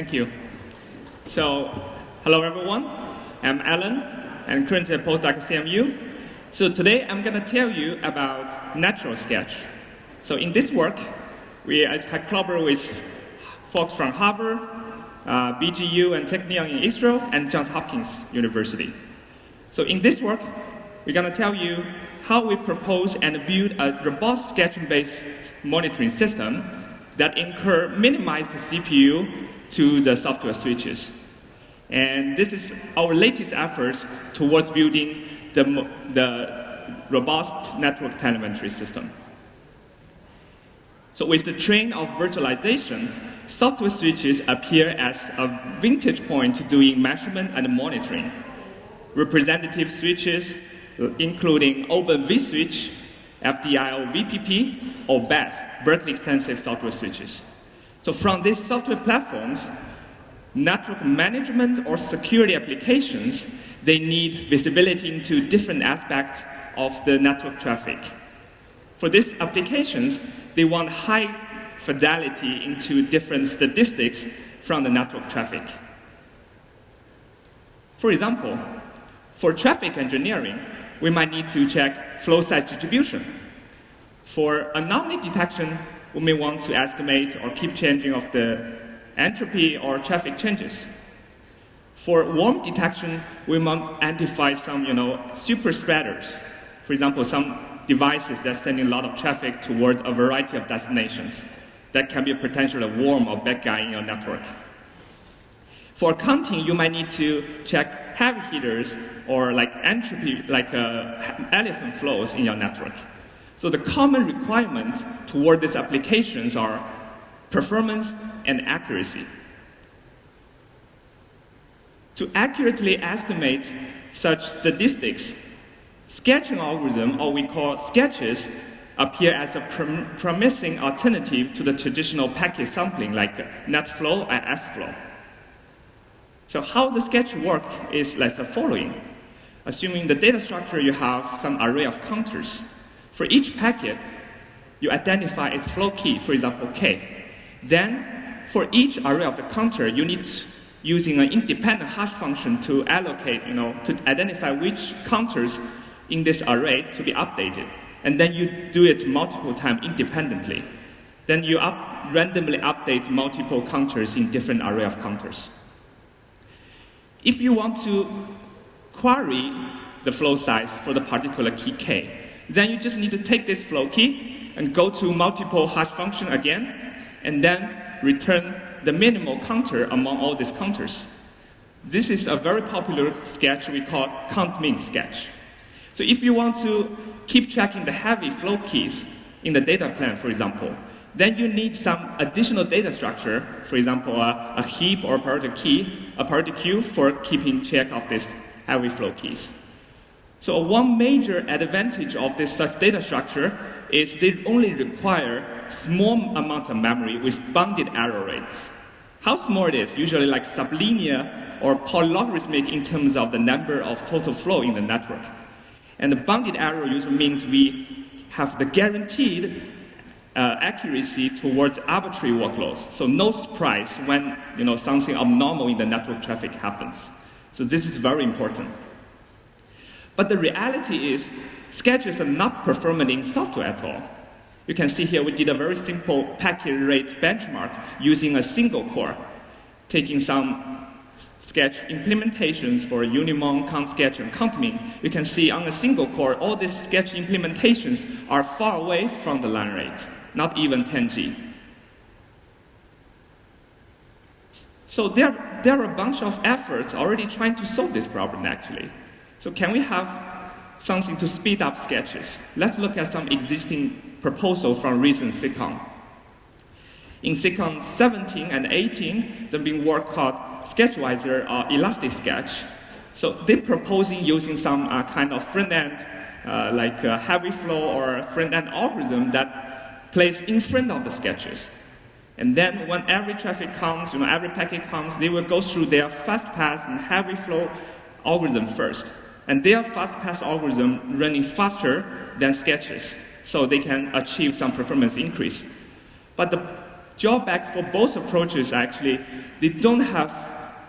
Thank you. So, hello everyone. I'm Alan, and currently a postdoc at CMU. So today I'm going to tell you about NitroSketch. So in this work, we have collaborated with folks from Harvard, BGU and Technion in Israel, and Johns Hopkins University. So in this work, we're going to tell you how we propose and build a robust sketching-based monitoring system that incur minimized CPU to the software switches. And this is our latest efforts towards building the robust network telemetry system. So with the trend of virtualization, software switches appear as a vantage point doing measurement and monitoring. Representative switches, including Open vSwitch, FDIO VPP, or BESS, Berkeley Extensive Software Switches. So from these software platforms, network management or security applications, they need visibility into different aspects of the network traffic. For these applications, they want high fidelity into different statistics from the network traffic. For example, for traffic engineering, we might need to check flow size distribution. For anomaly detection, we may want to estimate or keep changing of the entropy or traffic changes. For worm detection, we might identify some super spreaders. For example, some devices that are sending a lot of traffic towards a variety of destinations. That can be a potential worm or bad guy in your network. For counting, you might need to check heavy hitters or like entropy, like elephant flows in your network. So the common requirements toward these applications are performance and accuracy. To accurately estimate such statistics, sketching algorithm, or we call sketches, appear as a promising alternative to the traditional packet sampling like NetFlow and SFlow. So how the sketch work is like the following. Assuming the data structure, you have some array of counters. For each packet, you identify its flow key, for example, K. Then, for each array of the counter, you need using an independent hash function to allocate, to identify which counters in this array to be updated. And then you do it multiple times independently. Then you randomly update multiple counters in different array of counters. If you want to query the flow size for the particular key K, then you just need to take this flow key and go to multiple hash function again, and then return the minimal counter among all these counters. This is a very popular sketch we call count-min sketch. So if you want to keep tracking the heavy flow keys in the data plane, for example, then you need some additional data structure, for example, a heap or a priority queue for keeping track of these heavy flow keys. So one major advantage of this such data structure is they only require small amount of memory with bounded error rates. How small it is? Usually like sublinear or polylogarithmic in terms of the number of total flow in the network. And the bounded error usually means we have the guaranteed accuracy towards arbitrary workloads. So no surprise when something abnormal in the network traffic happens. So this is very important. But the reality is, sketches are not performant in software at all. You can see here we did a very simple packet rate benchmark using a single core, taking some sketch implementations for Unimon, CountSketch, and CountMin. You can see on a single core, all these sketch implementations are far away from the line rate, not even 10G. So there are a bunch of efforts already trying to solve this problem, actually. So can we have something to speed up sketches? Let's look at some existing proposals from recent SIGCOMM. In SIGCOMM'19 and 18, there's been work called Sketchwiser or ElasticSketch. So they're proposing using some kind of front-end, like a heavy flow or front-end algorithm that plays in front of the sketches. And then when every traffic comes, every packet comes, they will go through their fast pass and heavy flow algorithm first. And their fast pass algorithm running faster than sketches, so they can achieve some performance increase. But the drawback for both approaches actually, they don't have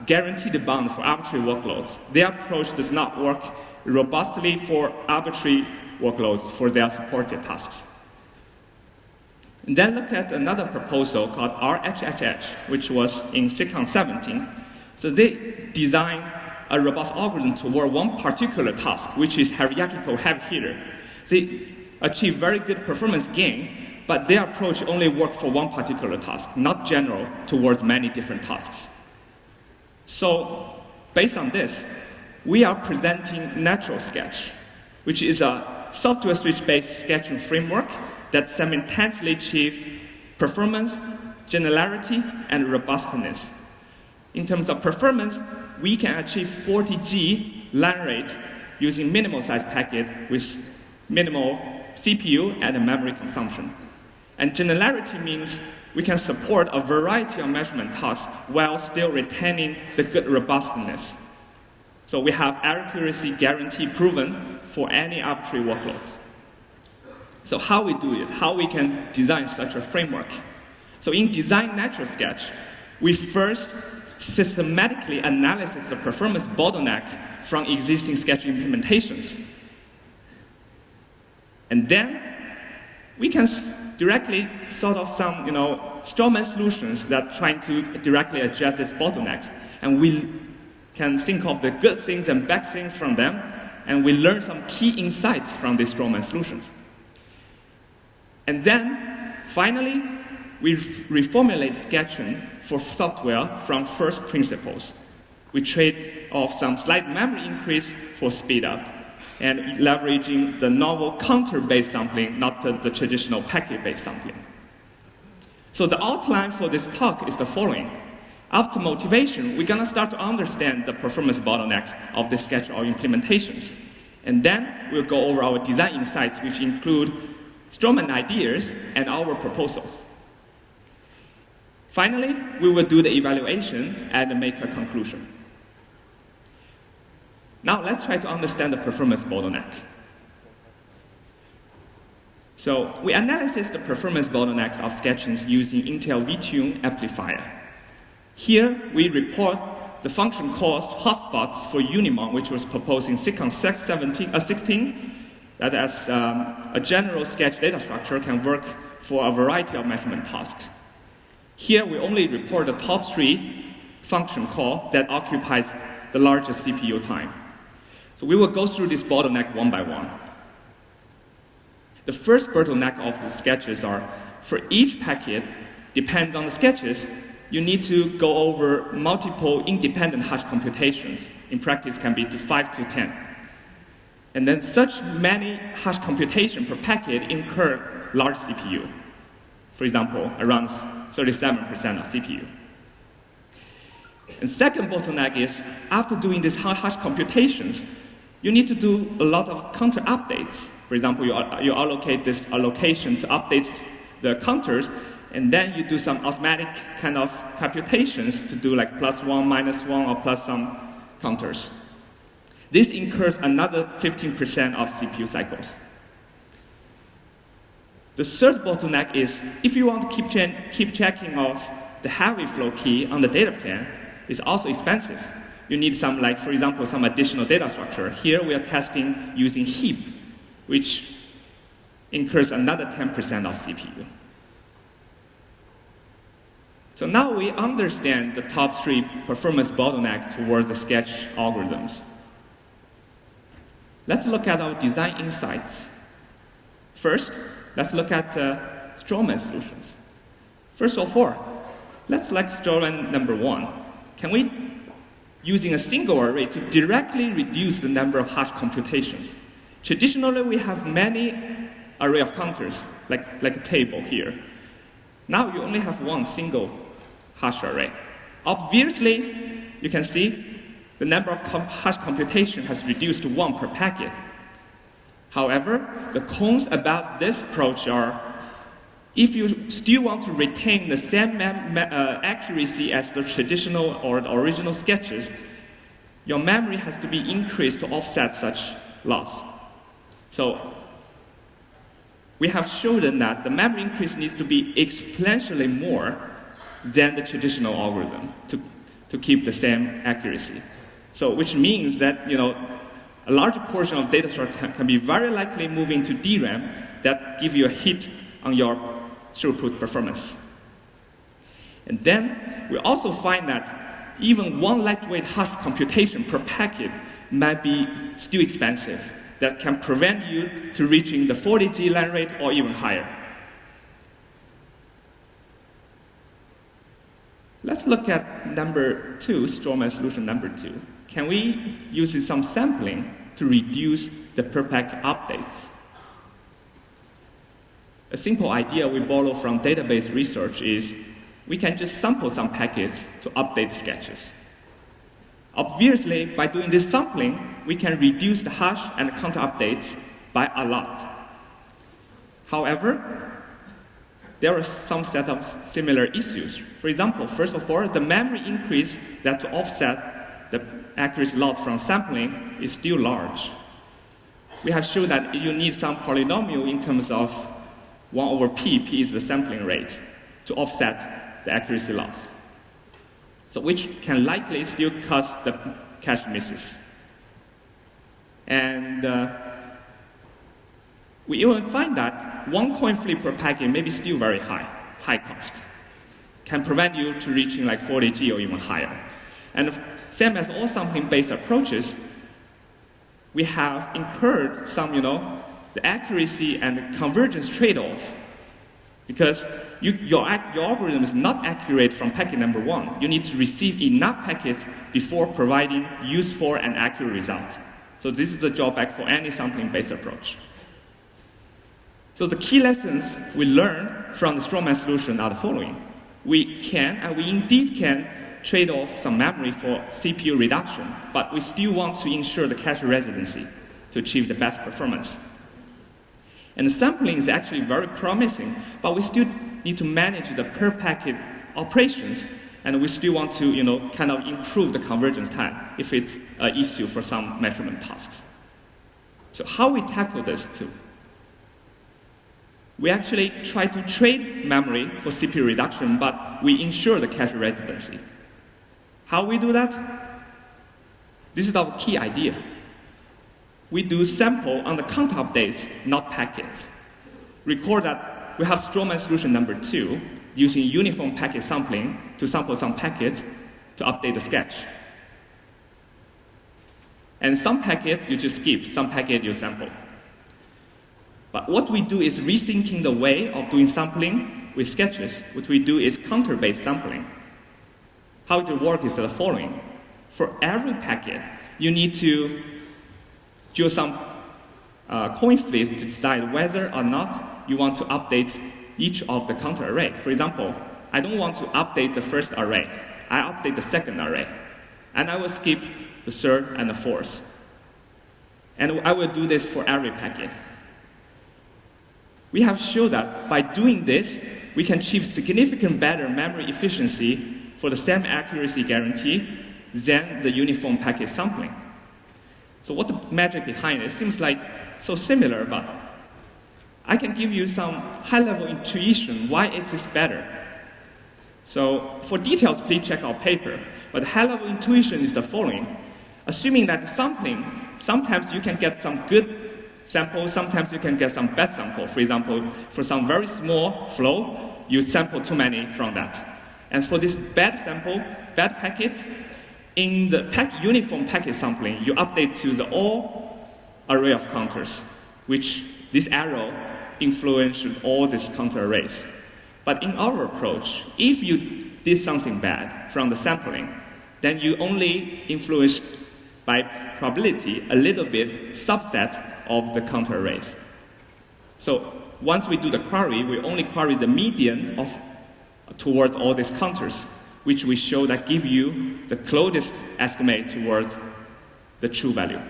guaranteed bound for arbitrary workloads. Their approach does not work robustly for arbitrary workloads for their supported tasks. And then look at another proposal called RHHH, which was in SIGCOMM'19. So they designed a robust algorithm toward one particular task, which is hierarchical heavy hitter. They achieve very good performance gain, but their approach only worked for one particular task, not general towards many different tasks. So based on this, we are presenting NitroSketch, which is a software switch-based sketching framework that simultaneously achieves performance, generality, and robustness. In terms of performance, we can achieve 40G line rate using minimal size packet with minimal CPU and memory consumption. And generality means we can support a variety of measurement tasks while still retaining the good robustness. So we have accuracy guarantee proven for any arbitrary workloads. So how we do it, how we can design such a framework. So in design NitroSketch, we first systematically analyze the performance bottleneck from existing sketch implementations. And then we can directly sort of some, strawman solutions that trying to directly address these bottlenecks. And we can think of the good things and bad things from them, and we learn some key insights from these strawman solutions. And then, finally, we reformulate sketching for software from first principles. We trade off some slight memory increase for speed up, and leveraging the novel counter-based sampling, not the traditional packet-based sampling. So the outline for this talk is the following. After motivation, we're going to start to understand the performance bottlenecks of the sketch or implementations. And then we'll go over our design insights, which include strawman ideas and our proposals. Finally, we will do the evaluation and make a conclusion. Now let's try to understand the performance bottleneck. So we analyze the performance bottlenecks of sketching using Intel vTune amplifier. Here we report the function called hotspots for Unimon, which was proposed in SIGCOMM'16, that as a general sketch data structure can work for a variety of measurement tasks. Here we only report the top 3 function call that occupies the largest CPU time. So we will go through this bottleneck one by one. The first bottleneck of the sketches are, for each packet, depends on the sketches, you need to go over multiple independent hash computations. In practice, can be to 5 to 10. And then such many hash computation per packet incur large CPU. For example, around 37% of CPU. And second bottleneck is, after doing these hash computations, you need to do a lot of counter updates. For example, you allocate this allocation to update the counters, and then you do some automatic kind of computations to do like +1, -1, or plus some counters. This incurs another 15% of CPU cycles. The third bottleneck is, if you want to keep checking of the heavy flow key on the data plane, it's also expensive. You need some, like, for example, some additional data structure. Here we are testing using heap, which incurs another 10% of CPU. So now we understand the top 3 performance bottlenecks towards the sketch algorithms. Let's look at our design insights. First, let's look at strawman solutions. First of all, let's select strawman number 1. Can we, using a single array, to directly reduce the number of hash computations? Traditionally, we have many array of counters, like a table here. Now you only have one single hash array. Obviously, you can see the number of hash computation has reduced to 1 per packet. However, the cons about this approach are, if you still want to retain the same accuracy as the traditional or the original sketches, your memory has to be increased to offset such loss. So we have shown that the memory increase needs to be exponentially more than the traditional algorithm to keep the same accuracy. So, which means that a large portion of data store can be very likely moving to DRAM that give you a hit on your throughput performance. And then we also find that even one lightweight hash computation per packet might be still expensive that can prevent you to reaching the 40G line rate or even higher. Let's look at number 2, Strawman solution number 2. Can we use some sampling to reduce the per packet updates? A simple idea we borrow from database research is we can just sample some packets to update sketches. Obviously, by doing this sampling, we can reduce the hash and counter updates by a lot. However, there are some set of similar issues. For example, first of all, the memory increase that to offset the accuracy loss from sampling is still large. We have shown that you need some polynomial in terms of 1 over p, p is the sampling rate, to offset the accuracy loss. So which can likely still cause the cache misses. And we even find that 1 coin flip per packet may be still very high cost. Can prevent you to reaching like 40G or even higher. And same as all sampling-based approaches, we have incurred some, the accuracy and the convergence trade-off. Because your algorithm is not accurate from packet number 1. You need to receive enough packets before providing useful and accurate result. So this is the drawback for any sampling-based approach. So the key lessons we learned from the Strawman solution are the following. We can, and we indeed can, trade off some memory for CPU reduction, but we still want to ensure the cache residency to achieve the best performance. And the sampling is actually very promising, but we still need to manage the per packet operations, and we still want to, kind of improve the convergence time if it's an issue for some measurement tasks. So how we tackle this too? We actually try to trade memory for CPU reduction, but we ensure the cache residency. How we do that? This is our key idea. We do sample on the count updates, not packets. Recall that we have Strawman solution number 2, using uniform packet sampling to sample some packets to update the sketch. And some packets you just skip, some packets you sample. But what we do is rethinking the way of doing sampling with sketches. What we do is counter-based sampling. How it works is the following. For every packet, you need to do some coin flip to decide whether or not you want to update each of the counter array. For example, I don't want to update the first array. I update the second array. And I will skip the third and the fourth. And I will do this for every packet. We have shown that by doing this, we can achieve significantly better memory efficiency for the same accuracy guarantee than the uniform packet sampling. So what the magic behind it? It seems like so similar, but I can give you some high-level intuition why it is better. So for details, please check our paper. But the high-level intuition is the following. Assuming that sampling, sometimes you can get some good sample, sometimes you can get some bad sample. For example, for some very small flow, you sample too many from that. And for this bad sample, bad packets, in the uniform packet sampling, you update to the all array of counters, which this arrow influences all these counter arrays. But in our approach, if you did something bad from the sampling, then you only influence by probability a little bit subset of the counter arrays. So once we do the query, we only query the median towards all these counters, which we show that give you the closest estimate towards the true value.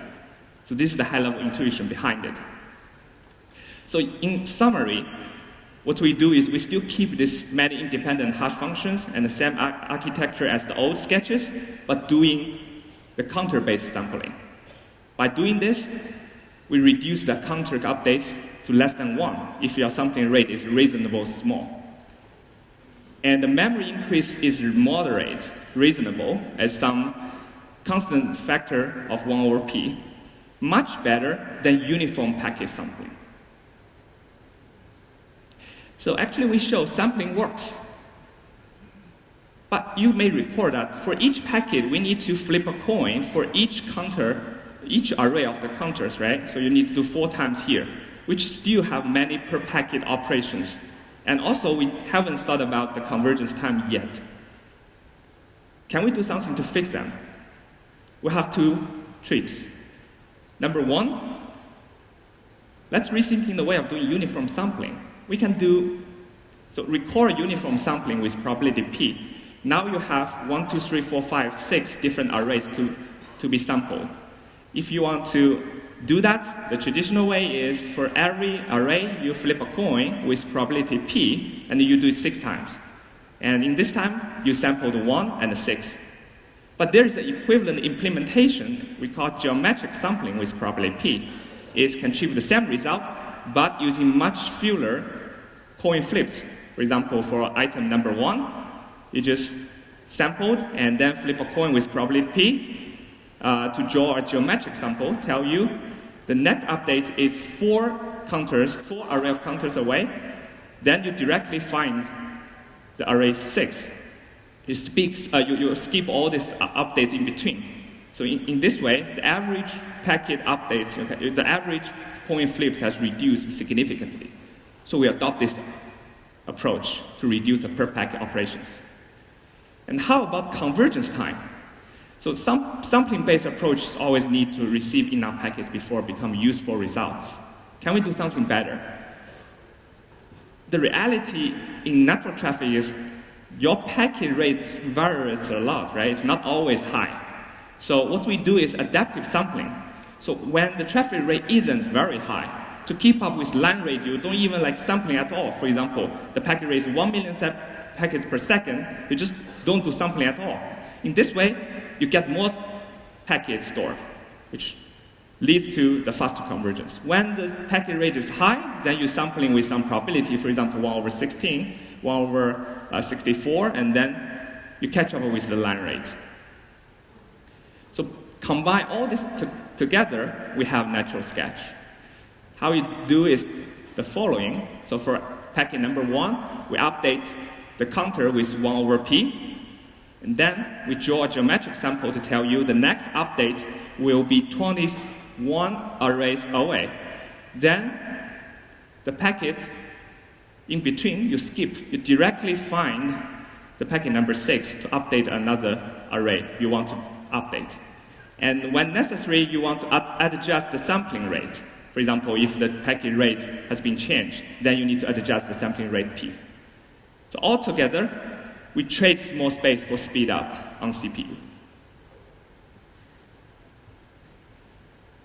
So this is the high-level intuition behind it. So in summary, what we do is we still keep this many independent hash functions and the same architecture as the old sketches, but doing the counter-based sampling. By doing this, we reduce the counter updates to less than 1 if your sampling rate is reasonably small. And the memory increase is moderate, reasonable, as some constant factor of 1 over p, much better than uniform packet sampling. So actually we show sampling works. But you may recall that for each packet, we need to flip a coin for each counter, each array of the counters, right? So you need to do 4 times here, which still have many per packet operations. And also, we haven't thought about the convergence time yet. Can we do something to fix them? We have 2 tricks. Number 1, let's rethink in the way of doing uniform sampling. We can record uniform sampling with probability p. Now you have 1, 2, 3, 4, 5, 6 different arrays to be sampled. If you want to do that, the traditional way is for every array, you flip a coin with probability p, and you do it 6 times. And in this time, you sampled 1 and 6. But there is an equivalent implementation we call geometric sampling with probability p. It can achieve the same result, but using much fewer coin flips. For example, for item number 1, you just sampled and then flip a coin with probability p to draw a geometric sample, tell you the net update is 4 array of counters away. Then you directly find the array 6. You skip all these updates in between. So in this way, the average packet updates, the average coin flips has reduced significantly. So we adopt this approach to reduce the per packet operations. And how about convergence time? So some sampling-based approaches always need to receive enough packets before become useful results. Can we do something better? The reality in network traffic is your packet rates varies a lot, right? It's not always high. So what we do is adaptive sampling. So when the traffic rate isn't very high, to keep up with line rate, you don't even like sampling at all. For example, the packet rate is 1 million packets per second, you just don't do sampling at all. In this way, you get more packets stored, which leads to the faster convergence. When the packet rate is high, then you're sampling with some probability, for example, 1 over 16, 1 over 64, and then you catch up with the line rate. So combine all this together, we have NitroSketch. How we do is the following. So for packet number 1, we update the counter with 1 over p, and then we draw a geometric sample to tell you the next update will be 21 arrays away. Then the packets in between, you skip. You directly find the packet number 6 to update another array you want to update. And when necessary, you want to adjust the sampling rate. For example, if the packet rate has been changed, then you need to adjust the sampling rate p. So altogether, we trade small space for speed up on CPU.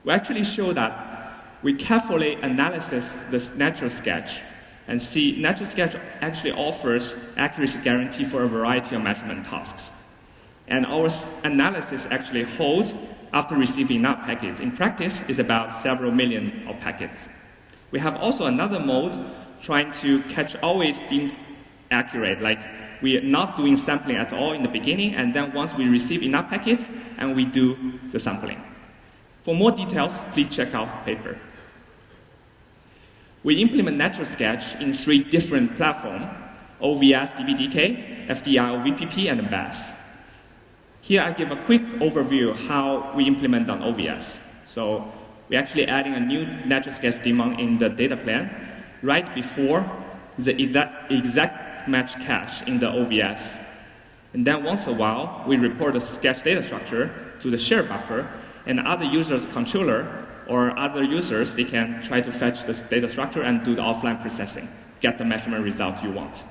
We actually show that we carefully analyze this NitroSketch and see NitroSketch actually offers accuracy guarantee for a variety of measurement tasks. And our analysis actually holds after receiving enough packets. In practice, it's about several million of packets. We have also another mode trying to catch always being accurate, like we are not doing sampling at all in the beginning, and then once we receive enough packets, and we do the sampling. For more details, please check out the paper. We implement NitroSketch in 3 different platforms, vSwitch-DPDK, FDI VPP, and BESS. Here I give a quick overview of how we implement on OVS. So we're actually adding a new NitroSketch daemon in the data plan right before the exact match cache in the OVS. And then once in a while, we report the sketch data structure to the share buffer, and other users' controller or other users, they can try to fetch this data structure and do the offline processing, get the measurement result you want.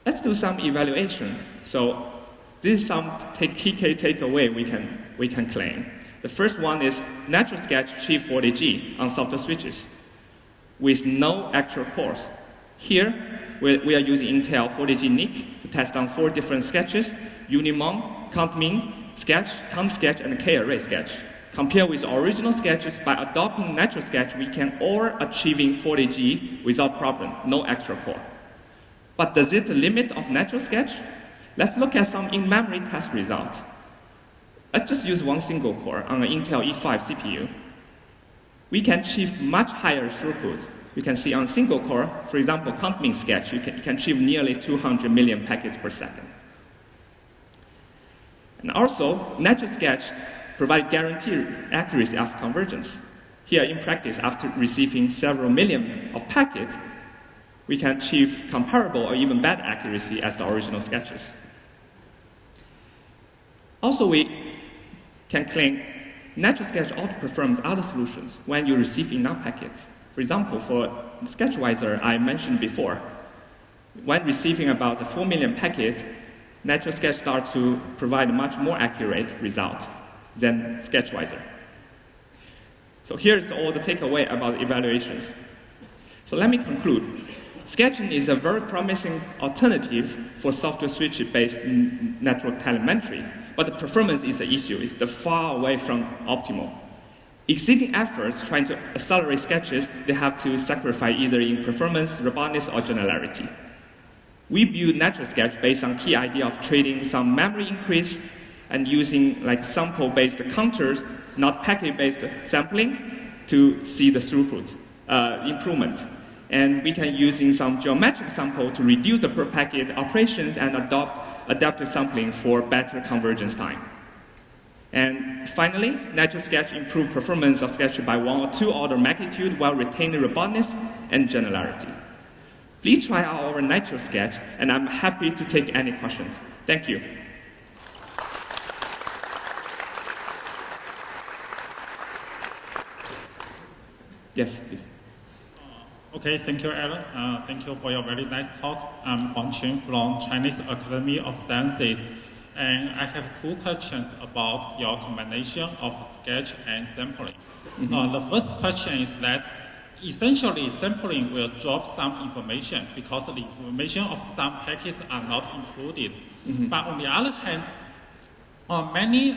Let's do some evaluation. So this is some key takeaway we can claim. The first one is NitroSketch achieve 40G on software switches with no actual cores. Here, we are using Intel 40G NIC to test on 4 different sketches: Unimon, CountMin sketch, CountSketch, and K-array sketch. Compared with original sketches, by adopting NitroSketch, we can all achieving 40G without problem, no extra core. But does it limit of NitroSketch? Let's look at some in-memory test results. Let's just use one single core on an Intel E5 CPU. We can achieve much higher throughput. You can see on single core, for example, comping sketch, you can achieve nearly 200 million packets per second. And also, NitroSketch provides guaranteed accuracy of convergence. Here, in practice, after receiving several million of packets, we can achieve comparable or even better accuracy as the original sketches. Also, we can claim NitroSketch outperforms other solutions when you receive enough packets. For example, for SketchWiser, I mentioned before, when receiving about 4 million packets, NitroSketch starts to provide a much more accurate result than SketchWiser. So here's all the takeaway about evaluations. So let me conclude. Sketching is a very promising alternative for software switch-based network telemetry, but the performance is an issue. It's far away from optimal. Exceeding efforts trying to accelerate sketches, they have to sacrifice either in performance, robustness, or generality. We build NitroSketch based on key idea of trading some memory increase and using like sample-based counters, not packet-based sampling, to see the throughput improvement. And we can using some geometric sample to reduce the per packet operations and adopt adaptive sampling for better convergence time. And finally, NitroSketch improved performance of sketch by 1 or 2 order magnitude while retaining robustness and generality. Please try out our NitroSketch, and I'm happy to take any questions. Thank you. Yes, please. Okay, thank you, Alan. Thank you for your very nice talk. I'm Huang Qun from Chinese Academy of Sciences. And I have 2 questions about your combination of sketch and sampling. The first question is that essentially sampling will drop some information because the information of some packets are not included. But on the other hand, many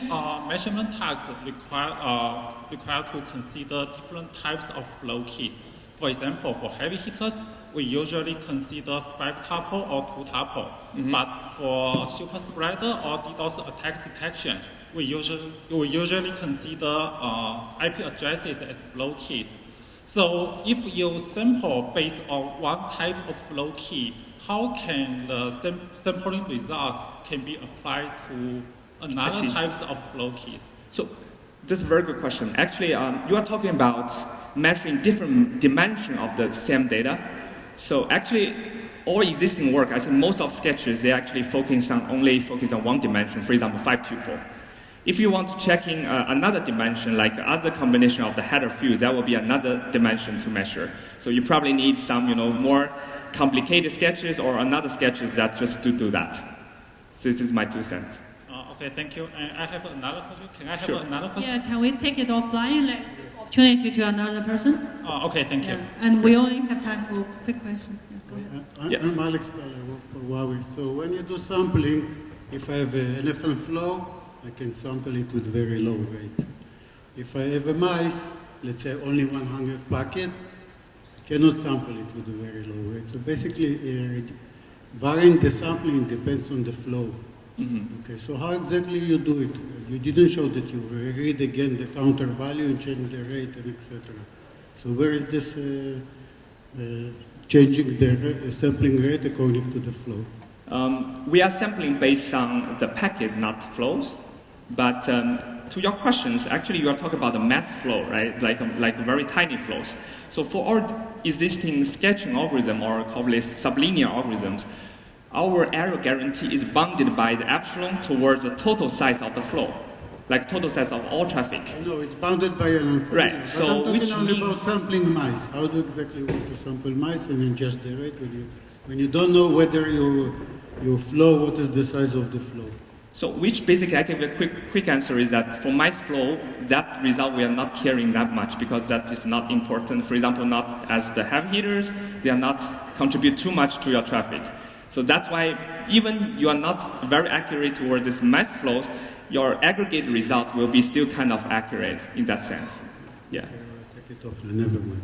measurement tasks require to consider different types of flow keys. For example, for heavy hitters, we usually consider 5-tuple or 2-tuple. But for super spreader or DDoS attack detection, we usually consider IP addresses as flow keys. So if you sample based on one type of flow key, how can the sampling results can be applied to another types of flow keys? So this is a very good question. Actually, you are talking about measuring different dimensions of the same data. So actually, all existing work, I think most of sketches, they actually focus on one dimension, for example, 5-tuple. If you want to check in another dimension, like other combination of the header fields, that will be another dimension to measure. So you probably need some, more complicated sketches or another sketches that just do that. So this is my 2 cents. Okay, thank you. And I have another question. Can I have Sure. another question? Yeah, can we take it offline and let opportunity to another person? Okay, thank you. And we only have time for quick questions. Yeah, go ahead. Yes. I'm Alex Dahl, I work for Huawei. So when you do sampling, if I have an FM flow, I can sample it with very low rate. If I have a mice, let's say only 100 packet, I cannot sample it with a very low rate. So basically, varying the sampling depends on the flow. Okay, so how exactly you do it? You didn't show that you read again the counter value and change the rate and etc. So where is this changing the sampling rate according to the flow? We are sampling based on the packets, not flows. But to your questions, actually you are talking about the mass flow, right? Like very tiny flows. So for our existing sketching algorithm or called sublinear algorithms, our error guarantee is bounded by the epsilon towards the total size of the flow, like total size of all traffic. No, it's bounded by an unfolding. Right, so I'm talking which only about means sampling mice. How do you exactly want to sample mice and adjust the rate when you don't know whether your flow, what is the size of the flow? So which basically I give a quick answer is that for mice flow, that result we are not caring that much because that is not important. For example, not as the heavy hitters, they are not contribute too much to your traffic. So that's why even you are not very accurate toward these mass flows, your aggregate result will be still kind of accurate in that sense. Yeah. Okay, I'll take it offline, never mind.